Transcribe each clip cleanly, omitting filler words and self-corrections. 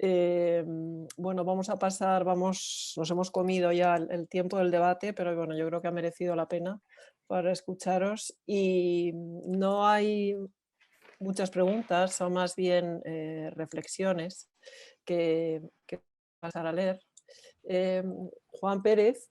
Bueno, vamos a pasar, nos hemos comido ya el tiempo del debate, pero bueno, yo creo que ha merecido la pena para escucharos y no hay muchas preguntas, son más bien reflexiones que pasar a leer. Juan Pérez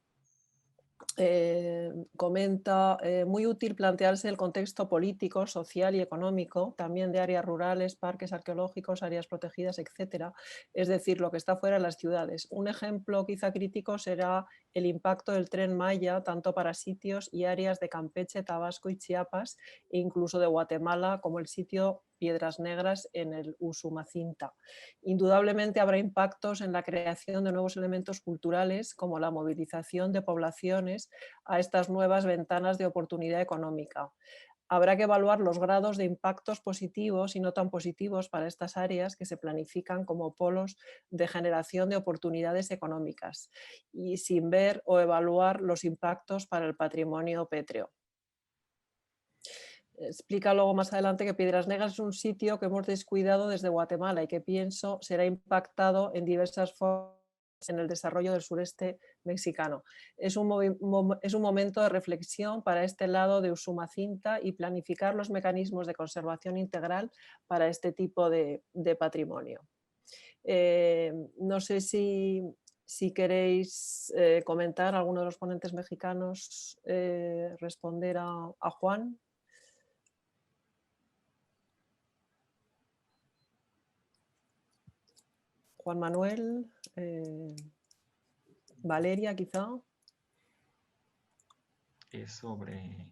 comenta, muy útil plantearse el contexto político, social y económico, también de áreas rurales, parques arqueológicos, áreas protegidas, etcétera, es decir, lo que está fuera de las ciudades. Un ejemplo quizá crítico será el impacto del Tren Maya, tanto para sitios y áreas de Campeche, Tabasco y Chiapas, e incluso de Guatemala, como el sitio Piedras Negras en el Usumacinta. Indudablemente habrá impactos en la creación de nuevos elementos culturales, como la movilización de poblaciones a estas nuevas ventanas de oportunidad económica. Habrá que evaluar los grados de impactos positivos y no tan positivos para estas áreas que se planifican como polos de generación de oportunidades económicas y sin ver o evaluar los impactos para el patrimonio pétreo. Explica luego más adelante que Piedras Negras es un sitio que hemos descuidado desde Guatemala y que pienso será impactado en diversas formas en el desarrollo del sureste mexicano. Es un momento de reflexión para este lado de Usumacinta y planificar los mecanismos de conservación integral para este tipo de patrimonio. No sé si queréis comentar, alguno de los ponentes mexicanos, responder a Juan. Juan Manuel, Valeria quizá. Es sobre...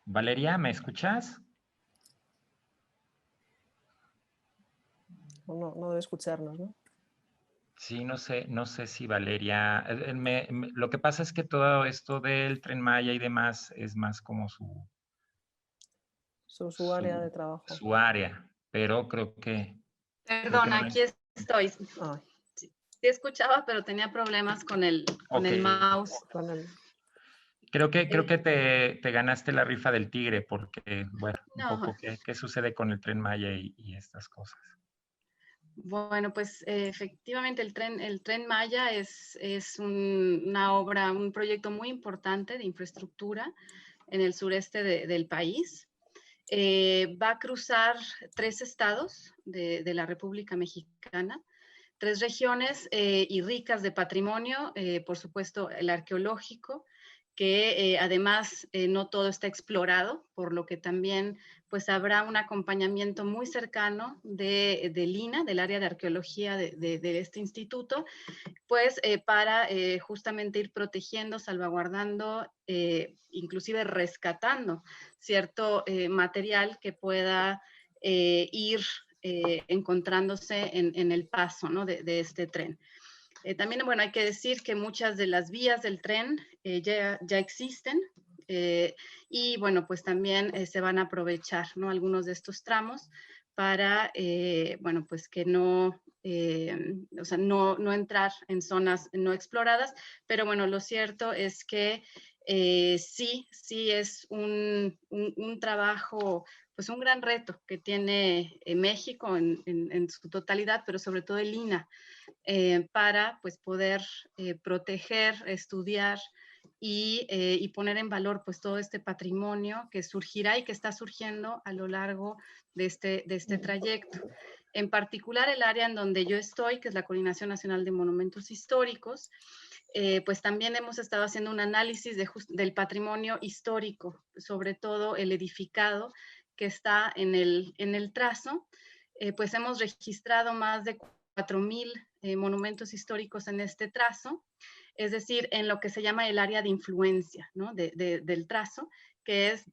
Valeria, ¿me escuchas? No, no debe escucharnos, ¿no? Sí, no sé si Valeria... lo que pasa es que todo esto del Tren Maya y demás es más como Su área de trabajo. su área, pero creo que Perdón, no la... aquí estoy. Ay, Sí, sí escuchaba, pero tenía problemas con el Ok. mouse. con el... Creo que te ganaste la rifa del tigre porque, bueno, un No, poco qué sucede con el Tren Maya y estas cosas. bueno, pues efectivamente el tren Maya es una obra, un proyecto muy importante de infraestructura en el sureste del país. Va a cruzar 3 estados de la República Mexicana, 3 regiones y ricas de patrimonio, por supuesto el arqueológico, que además no todo está explorado, por lo que también pues habrá un acompañamiento muy cercano del INA, del área de arqueología de este instituto, pues para justamente ir protegiendo, salvaguardando, inclusive rescatando cierto material que pueda ir encontrándose en el paso, ¿no? de este tren. También, bueno, hay que decir que muchas de las vías del tren ya existen y, bueno, pues también se van a aprovechar, ¿no? Algunos de estos tramos para, bueno, pues que no, o sea, no entrar en zonas no exploradas, pero bueno, lo cierto es que sí es un trabajo, pues un gran reto que tiene México en su totalidad, pero sobre todo el INA, para pues poder proteger, estudiar y poner en valor pues todo este patrimonio que surgirá y que está surgiendo a lo largo de este trayecto. En particular el área en donde yo estoy, que es la Coordinación Nacional de Monumentos Históricos, pues también hemos estado haciendo un análisis del patrimonio histórico, sobre todo el edificado que está en el trazo. Pues hemos registrado más de 4,000 monumentos históricos en este trazo, es decir, en lo que se llama el área de influencia, ¿no? del trazo, que es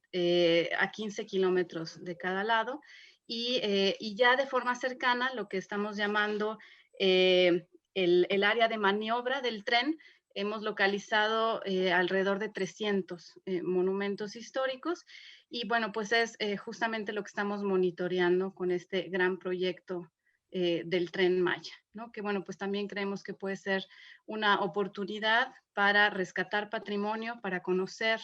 a 15 kilómetros de cada lado, y ya de forma cercana lo que estamos llamando el área de maniobra del tren, hemos localizado alrededor de 300 monumentos históricos, y bueno, pues es justamente lo que estamos monitoreando con este gran proyecto del Tren Maya, ¿no? Que bueno, pues también creemos que puede ser una oportunidad para rescatar patrimonio, para conocer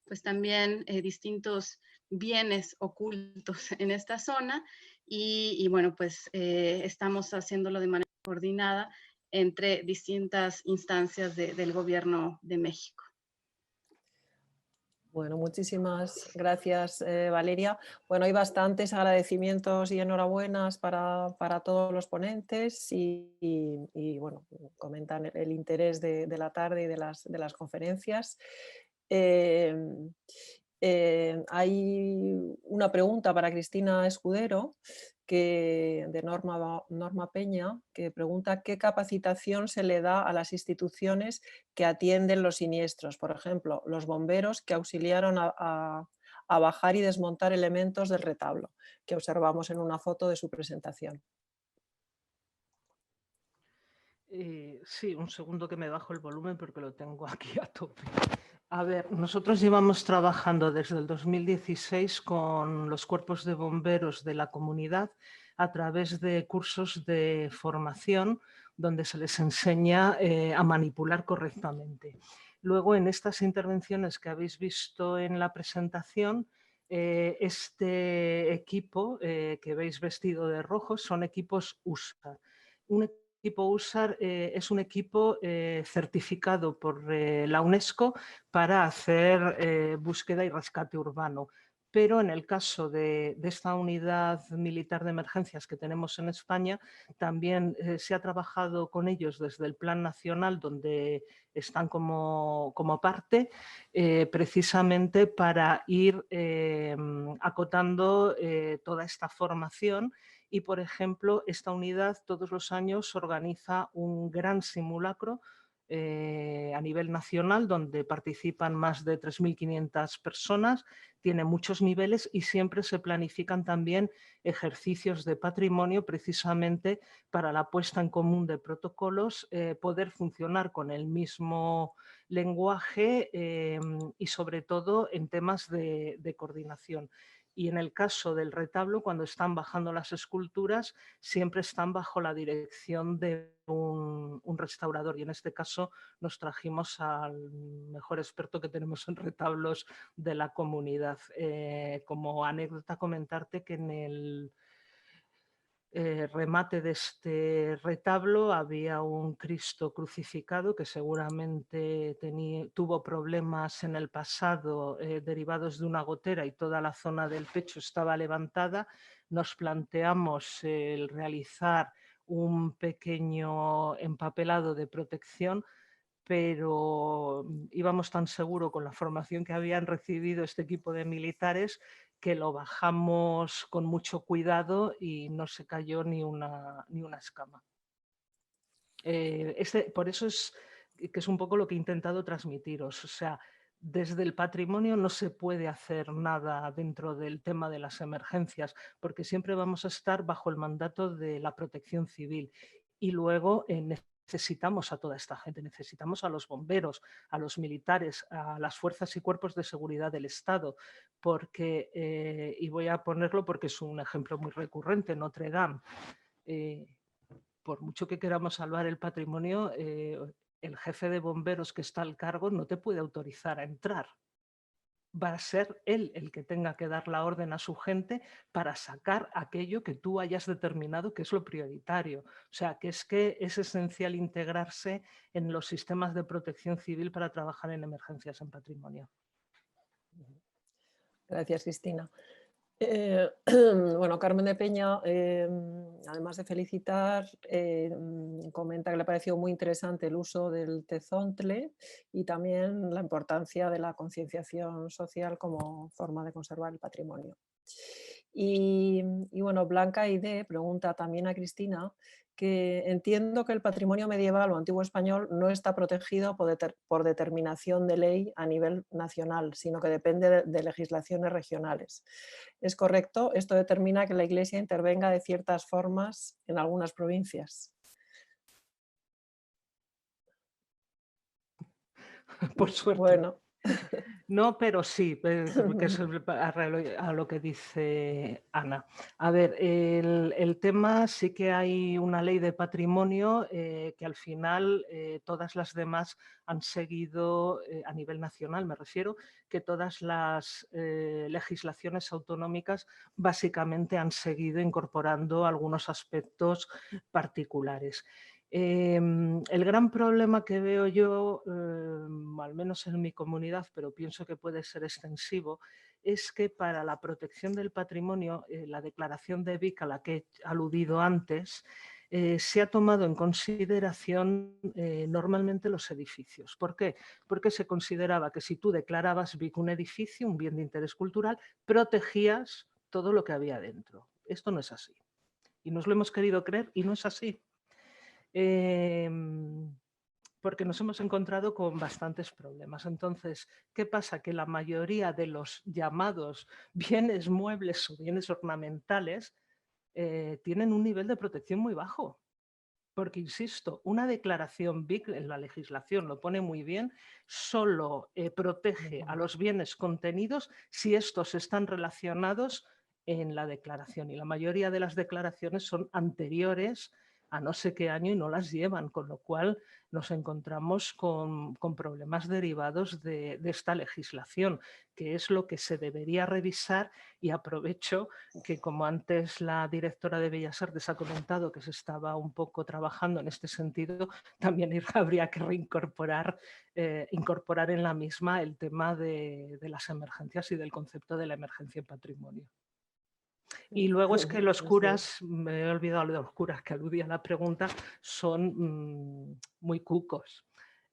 pues también distintos bienes ocultos en esta zona y bueno, pues estamos haciéndolo de manera coordinada entre distintas instancias del Gobierno de México. Bueno, muchísimas gracias, Valeria. Bueno, hay bastantes agradecimientos y enhorabuenas para todos los ponentes y, bueno, comentan el interés de la tarde y de las conferencias. Hay una pregunta para Cristina Escudero de Norma Peña, que pregunta qué capacitación se le da a las instituciones que atienden los siniestros, por ejemplo, los bomberos que auxiliaron a bajar y desmontar elementos del retablo, que observamos en una foto de su presentación. Sí, un segundo que me bajo el volumen porque lo tengo aquí a tope. A ver, nosotros llevamos trabajando desde el 2016 con los cuerpos de bomberos de la comunidad a través de cursos de formación donde se les enseña a manipular correctamente. Luego, en estas intervenciones que habéis visto en la presentación, este equipo que veis vestido de rojo son equipos USA. Un equipo USAR es un equipo certificado por la UNESCO para hacer búsqueda y rescate urbano. Pero en el caso de esta unidad militar de emergencias que tenemos en España, también se ha trabajado con ellos desde el Plan Nacional, donde están como parte, precisamente para ir acotando toda esta formación. Y, por ejemplo, esta unidad todos los años organiza un gran simulacro a nivel nacional donde participan más de 3.500 personas, tiene muchos niveles y siempre se planifican también ejercicios de patrimonio precisamente para la puesta en común de protocolos, poder funcionar con el mismo lenguaje y sobre todo en temas de coordinación. Y en el caso del retablo, cuando están bajando las esculturas, siempre están bajo la dirección de un restaurador. Y en este caso nos trajimos al mejor experto que tenemos en retablos de la comunidad. Como anécdota, comentarte que en el remate de este retablo había un Cristo crucificado que seguramente tuvo problemas en el pasado derivados de una gotera y toda la zona del pecho estaba levantada. Nos planteamos el realizar un pequeño empapelado de protección, pero íbamos tan seguro con la formación que habían recibido este equipo de militares que lo bajamos con mucho cuidado y no se cayó ni una escama. Por eso es que es un poco lo que he intentado transmitiros. O sea, desde el patrimonio no se puede hacer nada dentro del tema de las emergencias, porque siempre vamos a estar bajo el mandato de la protección civil. Y luego necesitamos a toda esta gente, necesitamos a los bomberos, a los militares, a las fuerzas y cuerpos de seguridad del Estado, porque, y voy a ponerlo porque es un ejemplo muy recurrente, Notre Dame. Por mucho que queramos salvar el patrimonio, el jefe de bomberos que está al cargo no te puede autorizar a entrar. Va a ser él el que tenga que dar la orden a su gente para sacar aquello que tú hayas determinado que es lo prioritario. O sea, que es esencial integrarse en los sistemas de protección civil para trabajar en emergencias en patrimonio. Gracias, Cristina. Bueno, Carmen de Peña, además de felicitar, comenta que le ha parecido muy interesante el uso del tezontle y también la importancia de la concienciación social como forma de conservar el patrimonio. Y bueno, Blanca ID pregunta también a Cristina que entiendo que el patrimonio medieval o antiguo español no está protegido por determinación de ley a nivel nacional, sino que depende de legislaciones regionales. ¿Es correcto? Esto determina que la Iglesia intervenga de ciertas formas en algunas provincias. Por suerte. Bueno. No, pero sí, porque es a lo que dice Ana. A ver, el tema sí que hay una ley de patrimonio que al final todas las demás han seguido, a nivel nacional me refiero, que todas las legislaciones autonómicas básicamente han seguido incorporando algunos aspectos particulares. El gran problema que veo yo, al menos en mi comunidad, pero pienso que puede ser extensivo, es que para la protección del patrimonio, la declaración de Vic a la que he aludido antes, se ha tomado en consideración normalmente los edificios. ¿Por qué? Porque se consideraba que si tú declarabas Vic un edificio, un bien de interés cultural, protegías todo lo que había dentro. Esto no es así. Y nos lo hemos querido creer y no es así. Porque nos hemos encontrado con bastantes problemas. Entonces, ¿qué pasa? Que la mayoría de los llamados bienes muebles o bienes ornamentales tienen un nivel de protección muy bajo. Porque, insisto, una declaración BIC en la legislación lo pone muy bien, solo protege a los bienes contenidos si estos están relacionados en la declaración. Y la mayoría de las declaraciones son anteriores a no sé qué año y no las llevan, con lo cual nos encontramos con problemas derivados de esta legislación, que es lo que se debería revisar. Y aprovecho que, como antes la directora de Bellas Artes ha comentado que se estaba un poco trabajando en este sentido, también habría que reincorporar incorporar en la misma el tema de las emergencias y del concepto de la emergencia en patrimonio. Y luego es que los curas, me he olvidado de los curas que aludía a la pregunta, son muy cucos.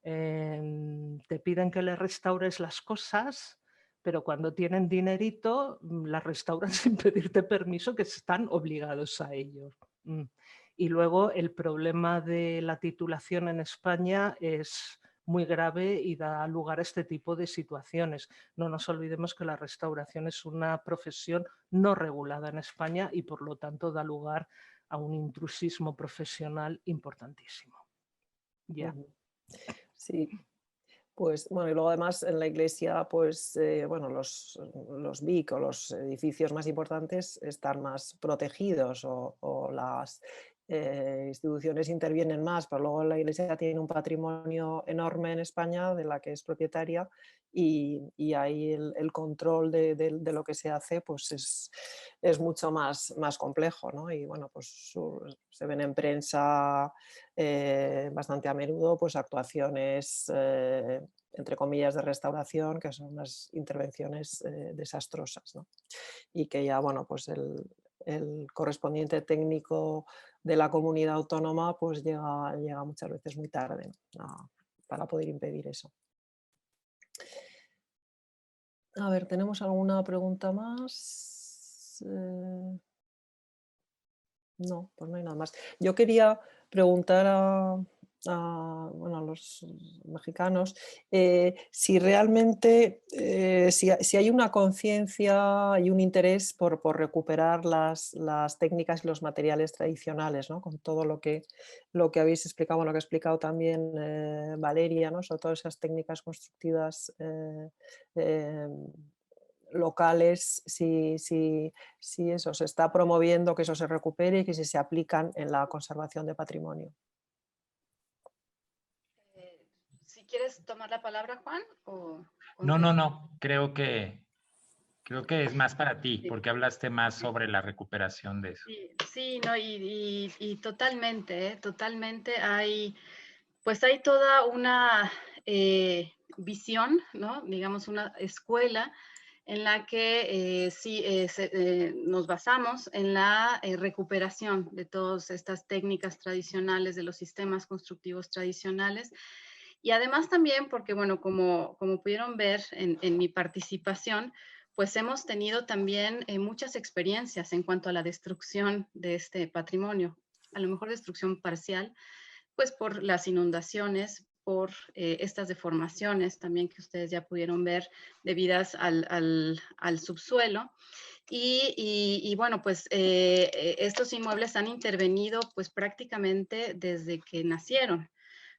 Te piden que les restaures las cosas, pero cuando tienen dinerito las restauran sin pedirte permiso, que están obligados a ello. Y luego el problema de la titulación en España es muy grave y da lugar a este tipo de situaciones. No nos olvidemos que la restauración es una profesión no regulada en España y por lo tanto da lugar a un intrusismo profesional importantísimo. Ya. Sí. Pues bueno, y luego además en la iglesia, pues bueno, los BIC o los edificios más importantes están más protegidos o las instituciones intervienen más, pero luego la iglesia tiene un patrimonio enorme en España de la que es propietaria y ahí el control de lo que se hace pues es mucho más complejo, ¿no? Y bueno, pues se ven en prensa bastante a menudo pues actuaciones entre comillas de restauración que son unas intervenciones desastrosas, ¿no? Y que ya bueno pues el correspondiente técnico de la comunidad autónoma pues llega muchas veces muy tarde, ¿no? Para poder impedir eso. A ver, ¿tenemos alguna pregunta más? No, pues no hay nada más. Yo quería preguntar bueno, a los mexicanos si realmente si hay una conciencia y un interés por recuperar las técnicas y los materiales tradicionales, ¿no? Con todo lo que habéis explicado, lo que ha explicado también Valeria, ¿no? Sobre todo esas técnicas constructivas locales, si eso se está promoviendo, que eso se recupere y que si se aplican en la conservación de patrimonio. Si quieres tomar la palabra, Juan, o No, creo que es más para ti, sí, porque hablaste más sobre la recuperación de eso. Sí, no, y totalmente, totalmente pues hay toda una visión, ¿no? Digamos, una escuela en la que nos basamos en la recuperación de todas estas técnicas tradicionales, de los sistemas constructivos tradicionales. Y además también porque, bueno, como pudieron ver en mi participación, pues hemos tenido también muchas experiencias en cuanto a la destrucción de este patrimonio, a lo mejor destrucción parcial, pues por las inundaciones, por estas deformaciones también que ustedes ya pudieron ver debidas al subsuelo. Y bueno, pues estos inmuebles han intervenido pues prácticamente desde que nacieron,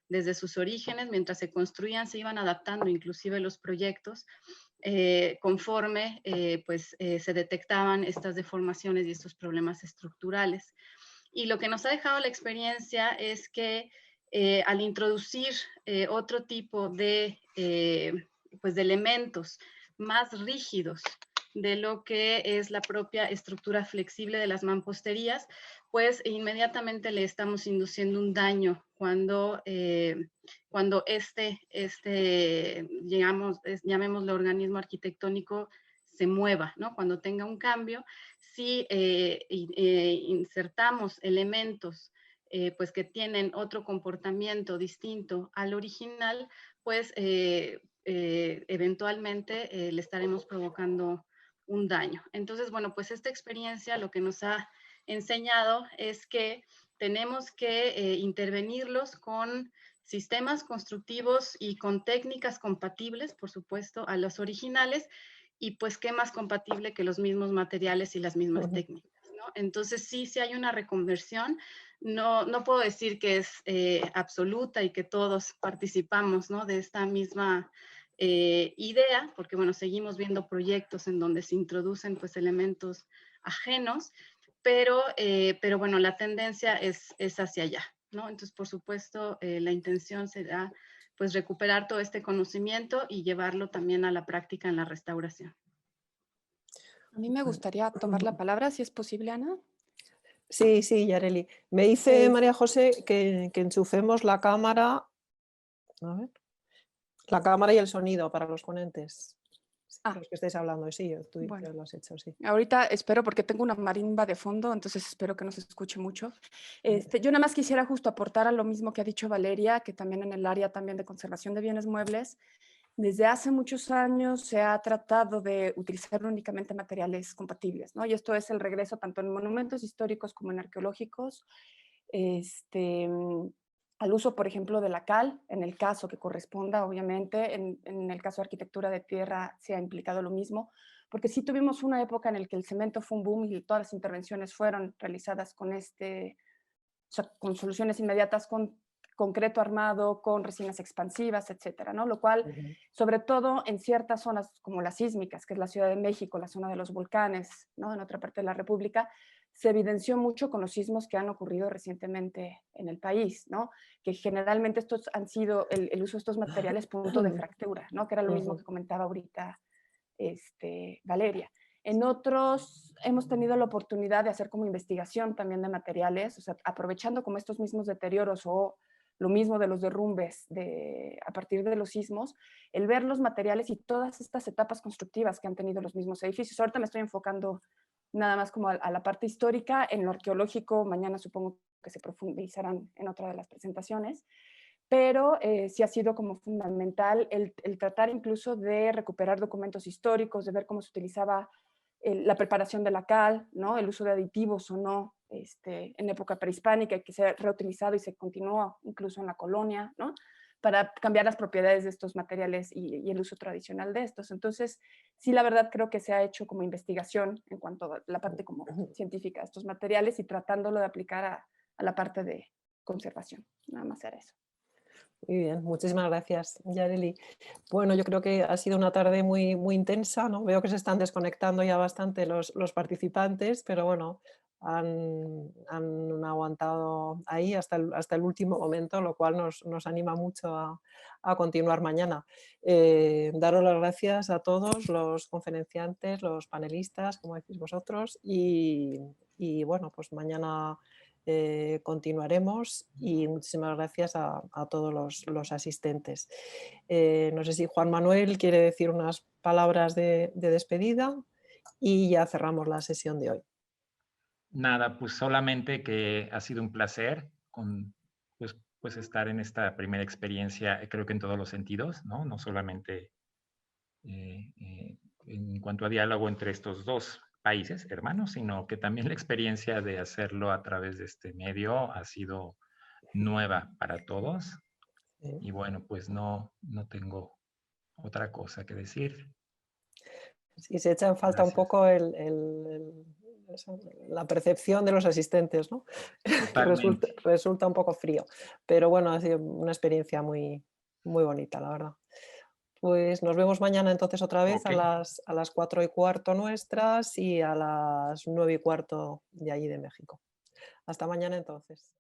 desde sus orígenes, mientras se construían, se iban adaptando inclusive los proyectos conforme se detectaban estas deformaciones y estos problemas estructurales. Y lo que nos ha dejado la experiencia es que al introducir otro tipo de elementos más rígidos de lo que es la propia estructura flexible de las mamposterías, pues inmediatamente le estamos induciendo un daño cuando llamémosle organismo arquitectónico, se mueva, ¿no? Cuando tenga un cambio, si insertamos elementos pues que tienen otro comportamiento distinto al original, pues eventualmente le estaremos provocando un daño. Entonces, bueno, pues esta experiencia lo que nos ha enseñado es que tenemos que intervenirlos con sistemas constructivos y con técnicas compatibles, por supuesto, a los originales, y pues qué más compatible que los mismos materiales y las mismas técnicas, ¿no? Entonces sí hay una reconversión. No puedo decir que es absoluta y que todos participamos, ¿no?, de esta misma idea, porque bueno, seguimos viendo proyectos en donde se introducen pues elementos ajenos, pero bueno, la tendencia es hacia allá, ¿no? Entonces, por supuesto, la intención será pues recuperar todo este conocimiento y llevarlo también a la práctica en la restauración. A mí me gustaría tomar la palabra, si es posible, Ana. Sí, Yareli. Me dice María José que enchufemos la cámara. A ver. La cámara y el sonido para los ponentes. Los que estáis hablando, sí, tú bueno, lo has hecho, sí. Ahorita espero, porque tengo una marimba de fondo, entonces espero que no se escuche mucho. Yo nada más quisiera justo aportar a lo mismo que ha dicho Valeria, que también en el área también de conservación de bienes muebles, desde hace muchos años se ha tratado de utilizar únicamente materiales compatibles, ¿no? Y esto es el regreso tanto en monumentos históricos como en arqueológicos, al uso, por ejemplo, de la cal, en el caso que corresponda, obviamente, en el caso de arquitectura de tierra se ha implicado lo mismo, porque sí tuvimos una época en la que el cemento fue un boom y todas las intervenciones fueron realizadas con con soluciones inmediatas, con concreto armado, con resinas expansivas, etcétera, ¿no? Lo cual, sobre todo en ciertas zonas como las sísmicas, que es la Ciudad de México, la zona de los volcanes, ¿no?, en otra parte de la República, se evidenció mucho con los sismos que han ocurrido recientemente en el país, ¿no? Que generalmente estos han sido, el uso de estos materiales punto de fractura, ¿no? Que era lo mismo que comentaba ahorita Valeria. En otros hemos tenido la oportunidad de hacer como investigación también de materiales, o sea, aprovechando como estos mismos deterioros o lo mismo de los derrumbes a partir de los sismos, el ver los materiales y todas estas etapas constructivas que han tenido los mismos edificios. Ahorita me estoy enfocando nada más como a la parte histórica. En lo arqueológico mañana supongo que se profundizarán en otra de las presentaciones, pero sí ha sido como fundamental el tratar incluso de recuperar documentos históricos, de ver cómo se utilizaba la preparación de la cal, ¿no?, el uso de aditivos o no en época prehispánica, que se ha reutilizado y se continúa incluso en la colonia, ¿no?, para cambiar las propiedades de estos materiales y el uso tradicional de estos. Entonces, sí, la verdad creo que se ha hecho como investigación en cuanto a la parte como científica de estos materiales y tratándolo de aplicar a la parte de conservación. Nada más era eso. Muy bien, muchísimas gracias, Yareli. Bueno, yo creo que ha sido una tarde muy, muy intensa, ¿no? Veo que se están desconectando ya bastante los participantes, pero bueno, han aguantado ahí hasta el último momento, lo cual nos anima mucho a continuar mañana. Daros las gracias a todos los conferenciantes, los panelistas, como decís vosotros, y bueno, pues mañana continuaremos, y muchísimas gracias a todos los asistentes. No sé si Juan Manuel quiere decir unas palabras de despedida y ya cerramos la sesión de hoy. Nada, pues solamente que ha sido un placer pues estar en esta primera experiencia, creo que en todos los sentidos, ¿no? No solamente en cuanto a diálogo entre estos dos países hermanos, sino que también la experiencia de hacerlo a través de este medio ha sido nueva para todos. Sí. Y bueno, pues no tengo otra cosa que decir. Sí, se echa en falta un poco la percepción de los asistentes, ¿no? resulta un poco frío, pero bueno, ha sido una experiencia muy, muy bonita, la verdad. Pues nos vemos mañana entonces otra vez Ok. a las 4:15 nuestras y a las 9:15 de allí de México. Hasta mañana entonces.